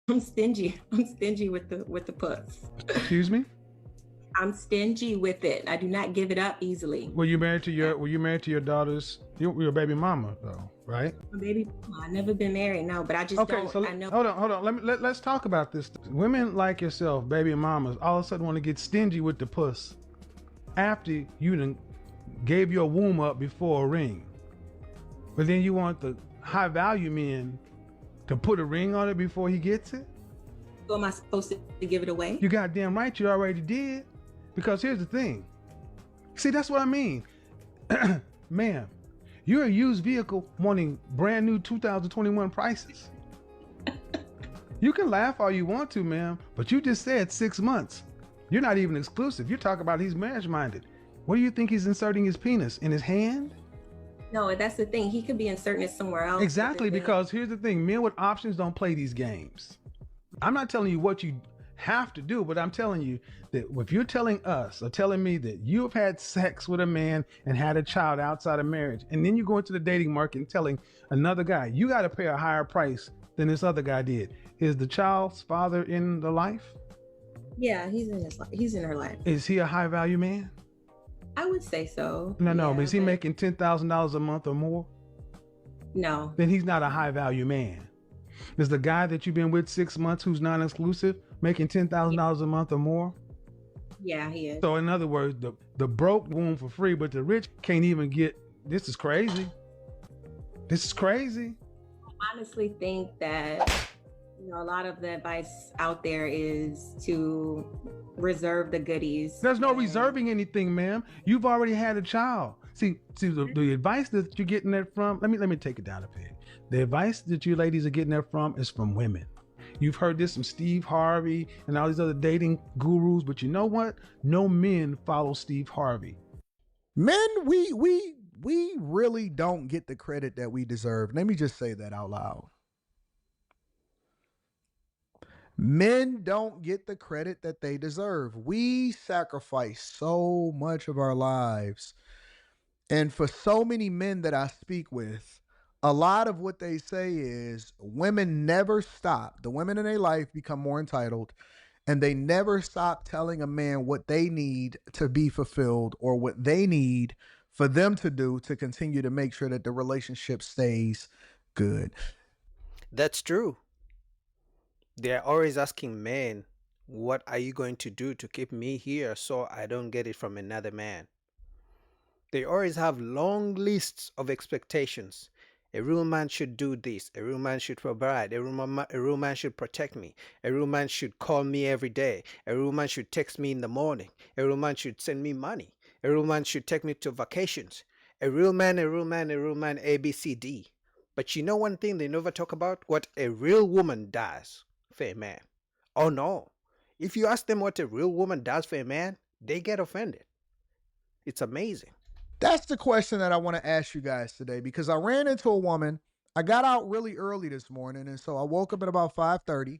I'm stingy. I'm stingy with the puss. Excuse me? I'm stingy with it. I do not give it up easily. Yeah. Were you married to your daughter's your baby mama though, right? My baby, I've never been married, no, but I just Okay, don't. so I know. hold on. Let's talk about this. Women like yourself, baby mamas, all of a sudden want to get stingy with the puss after you done gave your womb up before a ring. But then you want the high value men to put a ring on it before he gets it? So am I supposed to give it away? You goddamn right you already did. Because here's the thing. See, that's what I mean. Ma'am, you're a used vehicle wanting brand new 2021 prices. You can laugh all you want to, ma'am, but you just said 6 months. You're not even exclusive. You're talking about he's marriage minded. Where do you think he's inserting his penis? In his hand? No, that's the thing. He could be inserting it somewhere else. Exactly, because here's the thing. Men with options don't play these games. I'm not telling you what you have to do, but I'm telling you that if you're telling us or telling me that you've had sex with a man and had a child outside of marriage, and then you go into the dating market and telling another guy you got to pay a higher price than this other guy did, is the child's father in the life? Yeah, he's in his life. He's in her life. Is he a high value man? I would say so. No. Yeah, Is he making $10,000 a month or more? No. Then he's not a high value man. Is the guy that you've been with 6 months who's non-exclusive making $10,000 a month or more? Yeah, he is. So in other words, the broke womb for free, but the rich can't even get. This is crazy. This is crazy. I honestly think that a lot of the advice out there is to reserve the goodies. There's no reserving anything, ma'am. You've already had a child. See the advice that you're getting that from. Let me take it down a peg. The advice that you ladies are getting that from is from women. You've heard this from Steve Harvey and all these other dating gurus, but you know what? No men follow Steve Harvey. Men, we really don't get the credit that we deserve. Let me just say that out loud. Men don't get the credit that they deserve. We sacrifice so much of our lives. And for so many men that I speak with, a lot of what they say is women never stop. The women in their life become more entitled, and they never stop telling a man what they need to be fulfilled or what they need for them to do to continue to make sure that the relationship stays good. That's true. They're always asking men, what are you going to do to keep me here so I don't get it from another man? They always have long lists of expectations. A real man should do this. A real man should provide. A real man should protect me. A real man should call me every day. A real man should text me in the morning. A real man should send me money. A real man should take me to vacations. A real man, a real man, a real man, A, B, C, D. But you know one thing they never talk about? What a real woman does for a man. Oh no. If you ask them what a real woman does for a man, they get offended. It's amazing. That's the question that I want to ask you guys today, because I ran into a woman. I got out really early this morning, and so I woke up at about 5:30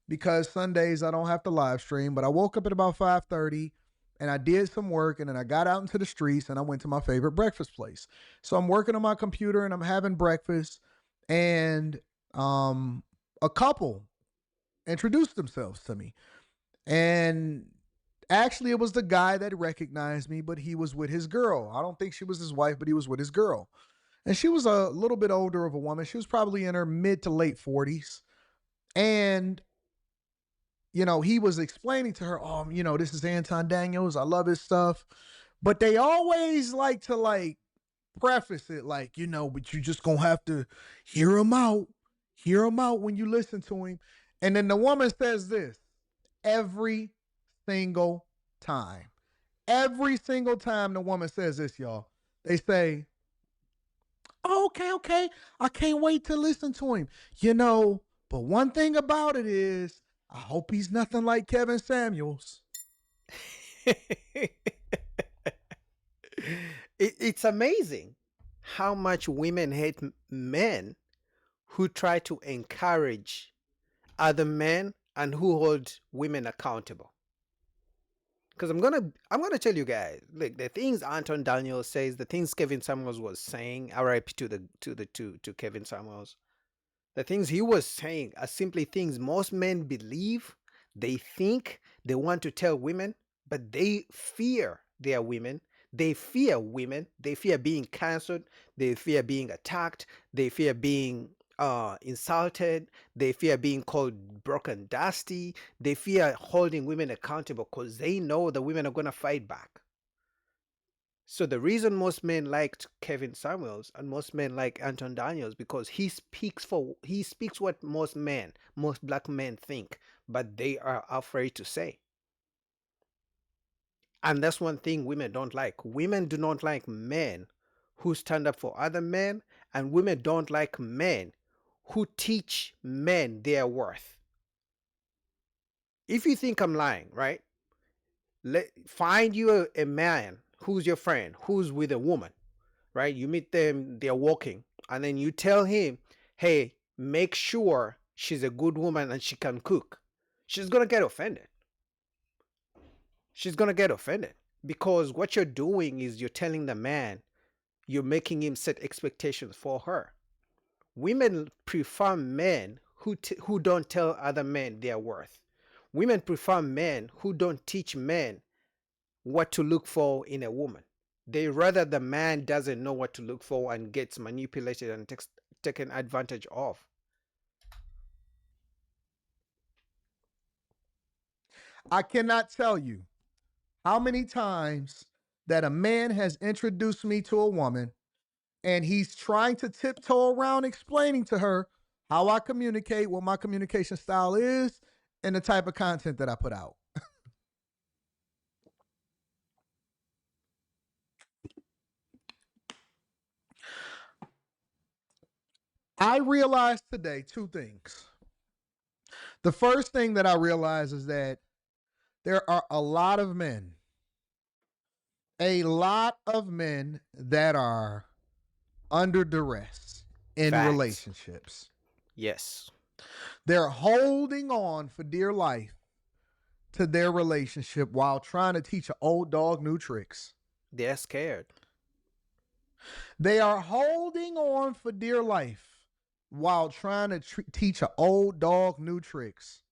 because Sundays I don't have to live stream, but I woke up at about 5:30 and I did some work, and then I got out into the streets and I went to my favorite breakfast place. So I'm working on my computer and I'm having breakfast, and a couple introduced themselves to me. And actually, it was the guy that recognized me, but he was with his girl. I don't think she was his wife, but he was with his girl. And she was a little bit older of a woman. She was probably in her mid to late 40s. And, he was explaining to her, this is Anton Daniels. I love his stuff. But they always like to preface it but you just gonna have to hear him out. Hear him out when you listen to him. And then the woman says this every single time. Every single time the woman says this, y'all, they say, oh, okay. I can't wait to listen to him. But one thing about it is, I hope he's nothing like Kevin Samuels. It's amazing how much women hate men who try to encourage other men and who hold women accountable. Because I'm gonna tell you guys, like the things Anton Daniel says, the things Kevin Samuels was saying, RIP to Kevin Samuels. The things he was saying are simply things most men believe. They think they want to tell women, but they fear their women. They fear women. They fear being cancelled. They fear being attacked. They fear being insulted. They fear being called broken dusty. They fear holding women accountable because they know the women are going to fight back. So the reason most men liked Kevin Samuels and most men like Anton Daniels because he speaks what most black men think, but they are afraid to say. And that's one thing women don't like. Women do not like men who stand up for other men, and women don't like men who teach men their worth. If you think I'm lying, right? Find you a man who's your friend, who's with a woman, right? You meet them, they're walking, and then you tell him, hey, make sure she's a good woman and she can cook. She's going to get offended. She's going to get offended because what you're doing is you're telling the man, you're making him set expectations for her. Women prefer men who don't tell other men their worth. Women prefer men who don't teach men what to look for in a woman. They rather the man doesn't know what to look for and gets manipulated and taken advantage of. I cannot tell you how many times that a man has introduced me to a woman and he's trying to tiptoe around explaining to her how I communicate, what my communication style is, and the type of content that I put out. I realized today two things. The first thing that I realized is that there are a lot of men that are under duress in Facts. relationships. Yes. They're holding on for dear life to their relationship while trying to teach an old dog new tricks. They're scared. They are holding on for dear life while trying to teach an old dog new tricks.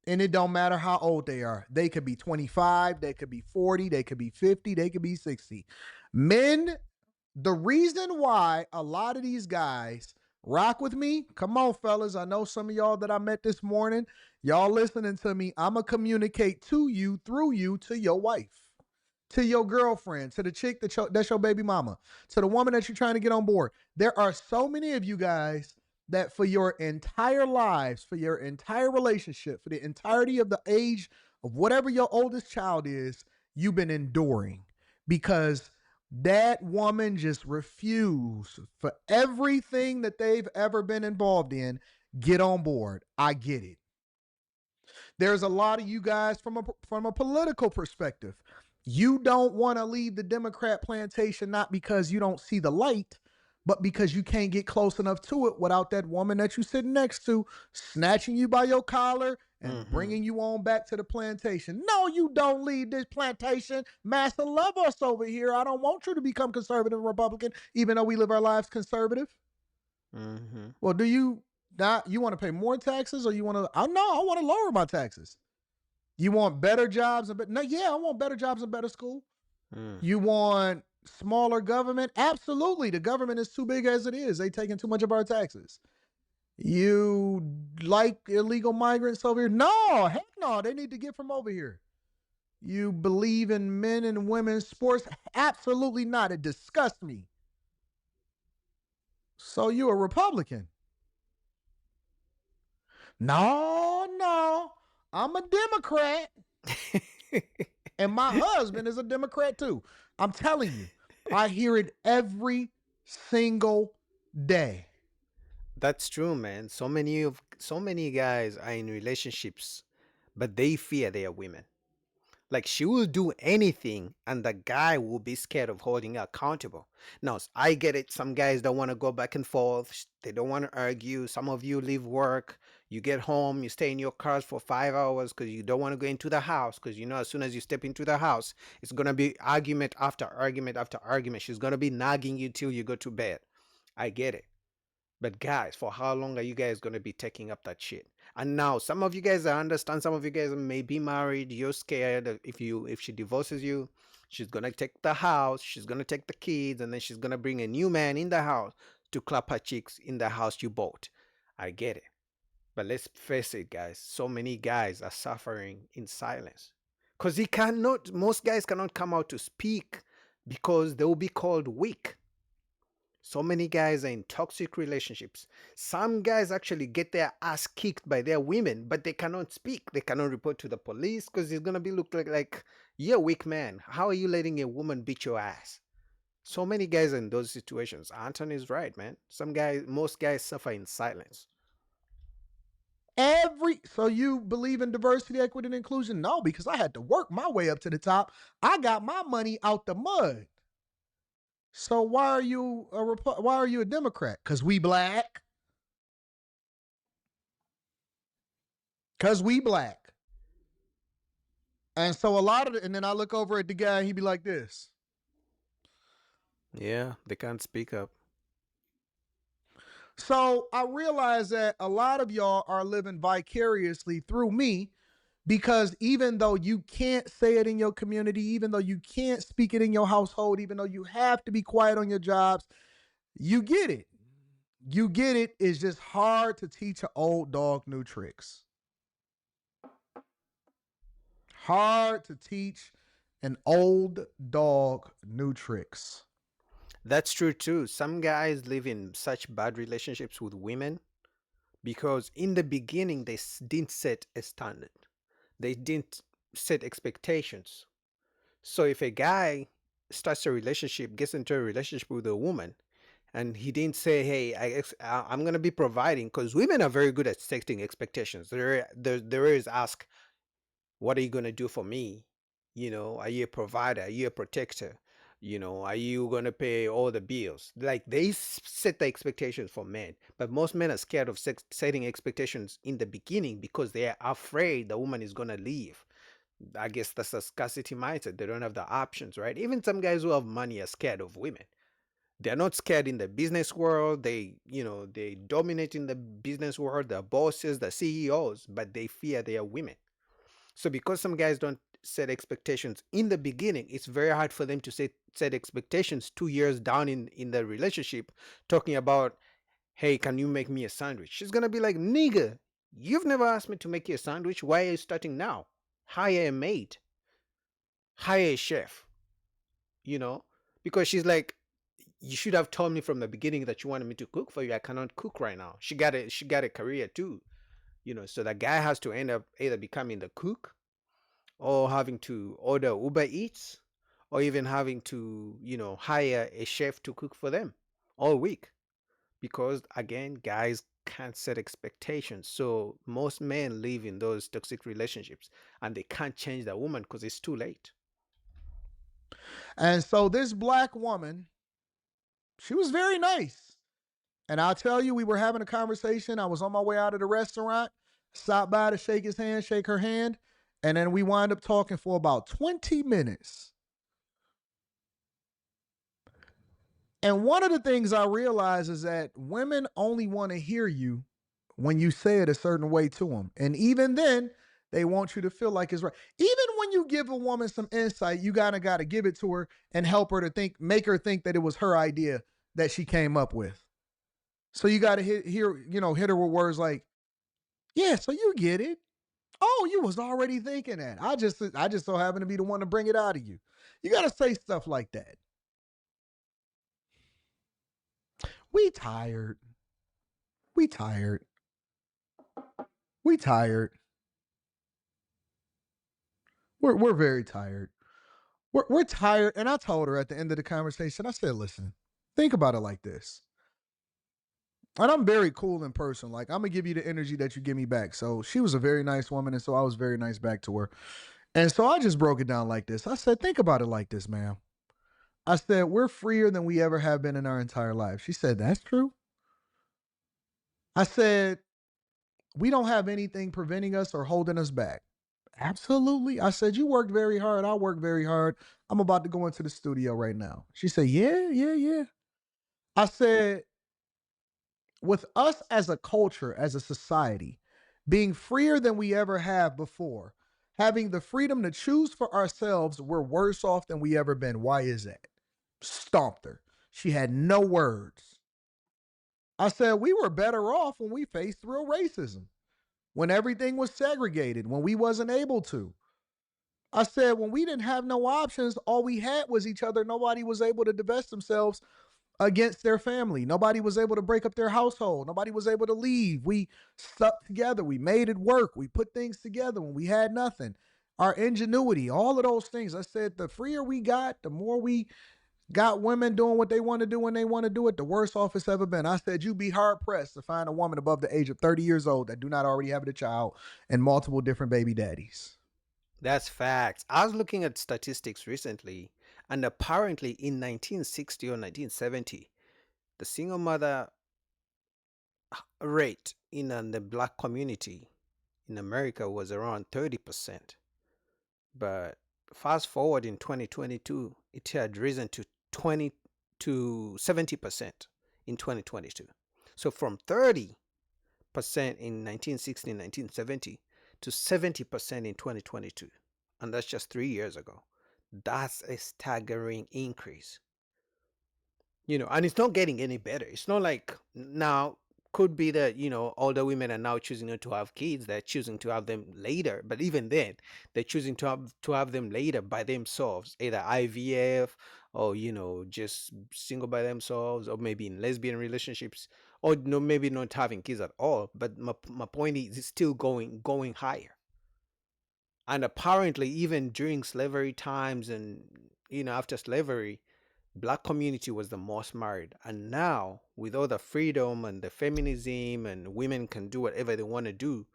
And it don't matter how old they are. They could be 25, they could be 40, they could be 50, they could be 60. Men, the reason why a lot of these guys rock with me, come on, fellas. I know some of y'all that I met this morning. Y'all listening to me. I'm going to communicate to you, through you, to your wife, to your girlfriend, to the chick that's your baby mama, to the woman that you're trying to get on board. There are so many of you guys that for your entire lives, for your entire relationship, for the entirety of the age of whatever your oldest child is, you've been enduring because that woman just refused for everything that they've ever been involved in. Get on board. I get it. There's a lot of you guys from a political perspective. You don't want to leave the Democrat plantation, not because you don't see the light, but because you can't get close enough to it without that woman that you're sitting next to snatching you by your collar and bringing you on back to the plantation. No, you don't leave this plantation. Master, love us over here. I don't want you to become conservative Republican, even though we live our lives conservative. Well, do you not? You want to pay more taxes, or you want to? I want to lower my taxes. You want better jobs and no, yeah, I want better jobs and better school. You want smaller government? Absolutely. The government is too big as it is. They taking too much of our taxes. You like illegal migrants over here? No, heck no. They need to get from over here. You believe in men and women's sports? Absolutely not. It disgusts me. So you a Republican? No. I'm a Democrat. And my husband is a Democrat too. I'm telling you, I hear it every single day. That's true, man. So many guys are in relationships, but they fear they are women. Like she will do anything and the guy will be scared of holding her accountable. Now, I get it. Some guys don't want to go back and forth. They don't want to argue. Some of you leave work. You get home. You stay in your cars for 5 hours because you don't want to go into the house because you know as soon as you step into the house, it's going to be argument after argument after argument. She's going to be nagging you till you go to bed. I get it. But guys, for how long are you guys gonna be taking up that shit? And now some of you guys, I understand, some of you guys may be married, you're scared that if she divorces you, she's gonna take the house, she's gonna take the kids, and then she's gonna bring a new man in the house to clap her cheeks in the house you bought. I get it. But let's face it, guys, so many guys are suffering in silence. Because most guys cannot come out to speak because they will be called weak. So many guys are in toxic relationships. Some guys actually get their ass kicked by their women, but they cannot speak. They cannot report to the police because it's gonna be looked like you're a weak man. How are you letting a woman beat your ass? So many guys are in those situations. Anton is right, man. Most guys suffer in silence. So you believe in diversity, equity, and inclusion? No, because I had to work my way up to the top. I got my money out the mud. So why are you a Democrat? Because we black. Because we black. And so and then I look over at the guy and he be like this. Yeah, they can't speak up. So I realize that a lot of y'all are living vicariously through me, because even though you can't say it in your community, even though you can't speak it in your household, even though you have to be quiet on your jobs, you get it. You get it. It's just hard to teach an old dog new tricks. Hard to teach an old dog new tricks. That's true too. Some guys live in such bad relationships with women because in the beginning they didn't set a standard. They didn't set expectations. So if a guy gets into a relationship with a woman, and he didn't say, "Hey, I'm gonna be providing," because women are very good at setting expectations. There is ask, "What are you gonna do for me? Are you a provider? Are you a protector? Are you gonna pay all the bills?" Like they set the expectations for men, but most men are scared of setting expectations in the beginning because they are afraid the woman is gonna leave. I guess that's a scarcity mindset. They don't have the options, right? Even some guys who have money are scared of women. They're not scared in the business world. They dominate in the business world. They're bosses, the CEOs, but they fear they are women. So because some guys don't set expectations in the beginning, it's very hard for them to set expectations 2 years down in the relationship, talking about, "Hey, can you make me a sandwich?" She's gonna be like, "Nigga, you've never asked me to make you a sandwich. Why are you starting now? Hire a maid, hire a chef, you know?" Because she's like, "You should have told me from the beginning that you wanted me to cook for you. I cannot cook right now." She got a career too, so the guy has to end up either becoming the cook or having to order Uber Eats or even having to, hire a chef to cook for them all week. Because again, guys can't set expectations. So most men live in those toxic relationships and they can't change the woman because it's too late. And so this black woman, she was very nice. And I'll tell you, we were having a conversation. I was on my way out of the restaurant, stopped by to shake his hand, shake her hand, and then we wind up talking for about 20 minutes. And one of the things I realize is that women only want to hear you when you say it a certain way to them. And even then, they want you to feel like it's right. Even when you give a woman some insight, you got to give it to her and help her to make her think that it was her idea that she came up with. So you got to hit her with words like, "Yeah, so you get it. Oh, you was already thinking that. I just so happen to be the one to bring it out of you." You got to say stuff like that. We tired. We tired. We tired. We're very tired. We're tired. And I told her at the end of the conversation, I said, "Listen, think about it like this." And I'm very cool in person. Like, I'm gonna give you the energy that you give me back. So she was a very nice woman, and so I was very nice back to her. And so I just broke it down like this. I said, "Think about it like this, ma'am." I said, "We're freer than we ever have been in our entire life." She said, "That's true." I said, "We don't have anything preventing us or holding us back." "Absolutely." I said, "You worked very hard. I worked very hard. I'm about to go into the studio right now." She said, "Yeah, yeah, yeah." I said, with us as a culture, as a society, being freer than we ever have before, having the freedom to choose for ourselves, we're worse off than we ever been. Why is that? Stomped her. She had no words. I said, we were better off when we faced real racism, when everything was segregated, when we wasn't able to. I said, when we didn't have no options, all we had was each other. Nobody was able to divest themselves against their family. Nobody was able to break up their household. Nobody was able to leave. We stuck together. We made it work. We put things together when we had nothing. Our ingenuity, all of those things. I said, the freer we got, the more we got women doing what they want to do when they want to do it, the worse off it's ever been. I said, you'd be hard pressed to find a woman above the age of 30 years old that do not already have a child and multiple different baby daddies. That's facts. I was looking at statistics recently, and apparently in 1960 or 1970, the single mother rate in the black community in America was around 30%. But fast forward in 2022, it had risen to 20 to 70% in 2022. So from 30% in 1960 and 1970 to 70% in 2022. And that's just 3 years ago. That's a staggering increase. And it's not getting any better. It's not like now could be that, older women are now choosing not to have kids. They're choosing to have them later. But even then, they're choosing to have them later by themselves, either IVF or, just single by themselves, or maybe in lesbian relationships, or no, maybe not having kids at all. But my point is it's still going higher. And apparently even during slavery times and, after slavery, black community was the most married. And now with all the freedom and the feminism and women can do whatever they want to do,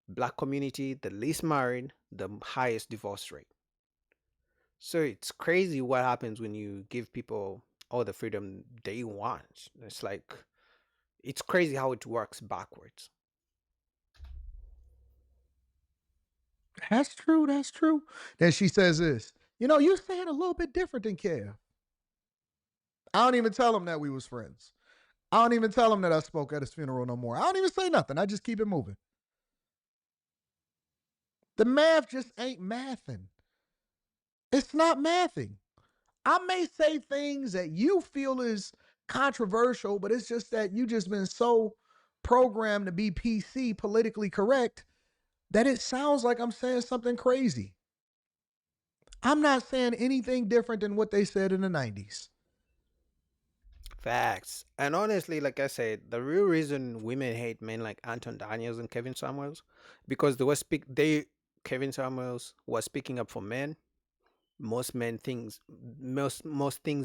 black community the least married, the highest divorce rate. So it's crazy what happens when you give people all the freedom they want. It's crazy how it works backwards. That's true. That's true. Then she says this, you're saying a little bit different than Kev. I don't even tell him that we was friends. I don't even tell him that I spoke at his funeral no more. I don't even say nothing. I just keep it moving. The math just ain't mathing. It's not mathing. I may say things that you feel is controversial, but it's just that you just been so programmed to be PC, politically correct, that it sounds like I'm saying something crazy. I'm not saying anything different than what they said in the 90s. Facts. And honestly, like I said, the real reason women hate men like Anton Daniels and Kevin Samuels, because Kevin Samuels was speaking up for men. Most things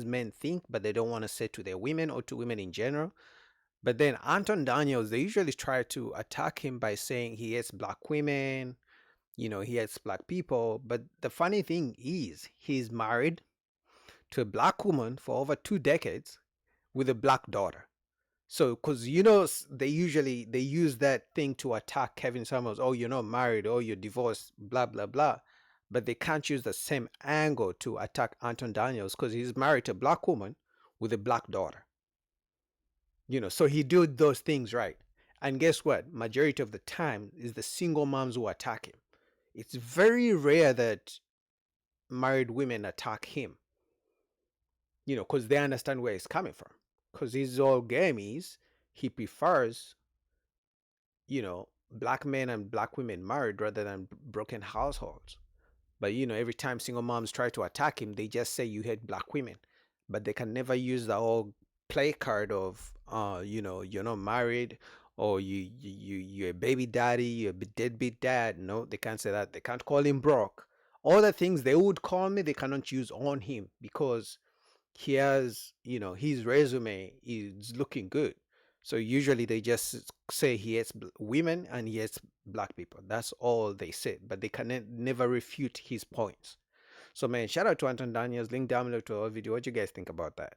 men think, but they don't want to say to their women or to women in general. But then Anton Daniels, they usually try to attack him by saying he hates black women, he hates black people. But the funny thing is, he's married to a black woman for over 2 decades with a black daughter. So, because they use that thing to attack Kevin Samuels. Oh, you're not married. Oh, you're divorced. Blah blah blah. But they can't use the same angle to attack Anton Daniels because he's married to a black woman with a black daughter. So he did those things right. And guess what? Majority of the time is the single moms who attack him. It's very rare that married women attack him. Because they understand where he's coming from. Because he's all gamies. He prefers, black men and black women married rather than broken households. But every time single moms try to attack him, they just say you hate black women. But they can never use the whole play card of you're not married, or you're a baby daddy, you're a deadbeat dad. No, they can't say that. They can't call him broke. All the things they would call me, they cannot use on him because he has, his resume is looking good. So usually they just say he hates women and he hates black people. That's all they said, but they can never refute his points. So man, shout out to Anton Daniels. Link down below to our video. What you guys think about that?